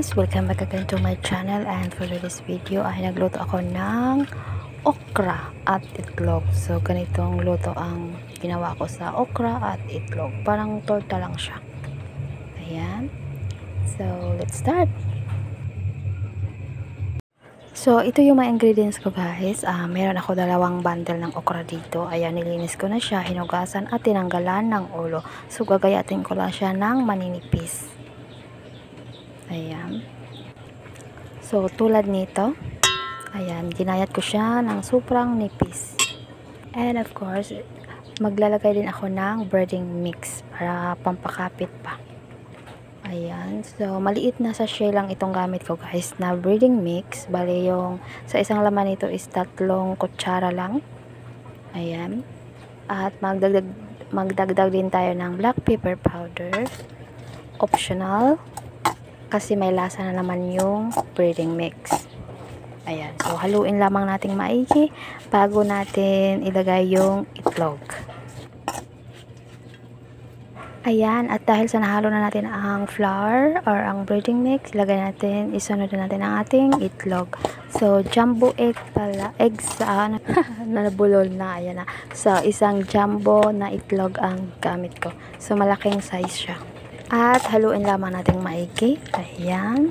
guys, welcome back again to my channel, and for this video ay nagluto ako ng okra at itlog. So ganitong luto ang ginawa ko sa okra at itlog, parang torta lang siya. Ayan, so let's start. So ito yung mga ingredients ko guys. Meron ako 2 bundle ng okra dito. Ayan, nilinis ko na siya, hinugasan at tinanggalan ng ulo. So gagayatin ko lang siya ng maninipis. Ayan. So, tulad nito. Ayan, ginayat ko siya ng sobrang nipis. And of course, maglalagay din ako ng breading mix para pampakapit pa. Ayan. So, maliit na sachet lang itong gamit ko guys na breading mix. Bale, yung sa isang laman nito is 3 kutsara lang. Ayan. At magdagdag din tayo ng black pepper powder. Optional. Kasi may lasa na naman yung breading mix. Ayan. So, haluin lamang nating maigi bago natin ilagay yung itlog. Ayan. At dahil sa nahalo na natin ang flour or ang breading mix, isunod na natin ang ating itlog. So, jumbo egg pala. Eggs, nabulol na. Ayan na. So, isang jumbo na itlog ang gamit ko. So, malaking size siya. At haluin lamang natin maigi. Ayan.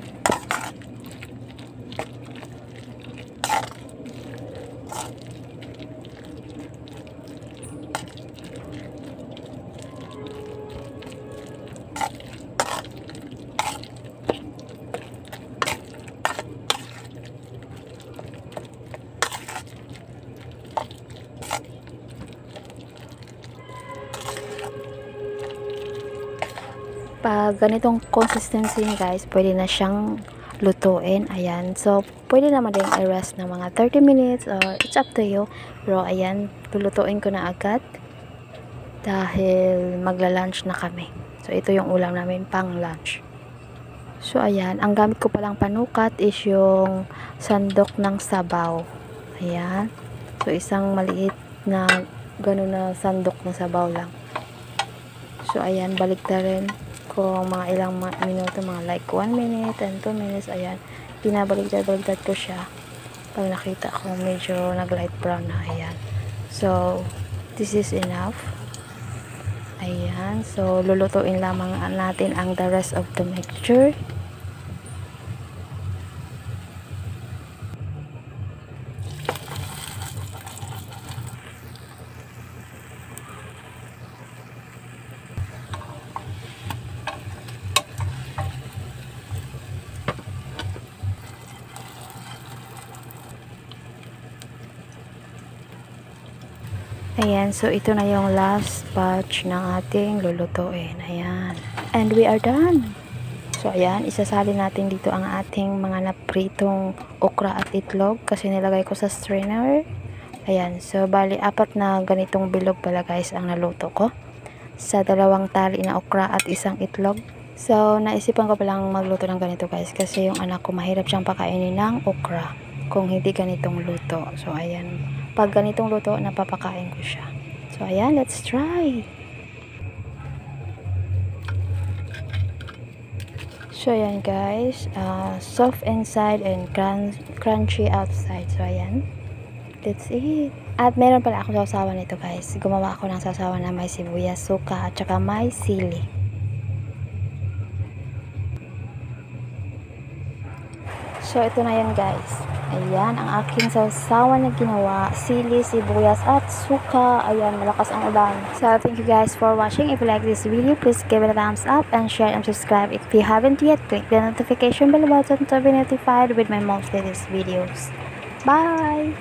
Pag ganitong consistency guys, pwede na siyang lutuin. Ayan. So, pwede naman din i-rest na mga 30 minutes or it's up to you. Pero ayan, lulutuin ko na agad dahil magla-lunch na kami. So, ito yung ulam namin pang lunch. So, ayan. Ang gamit ko palang panukat is yung sandok ng sabaw. Ayan. So, isang maliit na gano'n na sandok ng sabaw lang. So, ayan. Balik na rin kung mga ilang minuto, mga like 1 minute and 2 minutes. Ayan, binabaligtad ko siya pag nakita ko medyo nag light brown na. Ayan, so this is enough. Ayan, so lulutuin lamang natin ang the rest of the mixture. Ayan, so ito na yung last batch ng ating lulutuin. Ayan. And we are done. So ayan, isasali natin dito ang ating mga napritong okra at itlog kasi nilagay ko sa strainer. Ayan, so bali 4 na ganitong bilog pala guys ang naluto ko sa 2 tali na okra at isang itlog. So naisipan ko palang magluto ng ganito guys kasi yung anak ko mahirap siyang pakainin ng okra kung hindi ganitong luto. So ayan, pag ganitong luto, napapakain ko siya. So, ayan, let's try. So, ayan guys. Soft inside and crunchy outside. So, ayan. That's it. At meron pala akong sasawa nito guys. Gumawa ako ng sasawa na may sibuyas, suka, at saka may sili. So, ito na yan guys. Ayan, ang aking sausawa na ginawa. Sili, sibuyas, at suka. Ayan, malakas ang ulan. So, thank you guys for watching. If you like this video, please give it a thumbs up and share and subscribe. If you haven't yet, click the notification bell button to be notified with my most latest videos. Bye!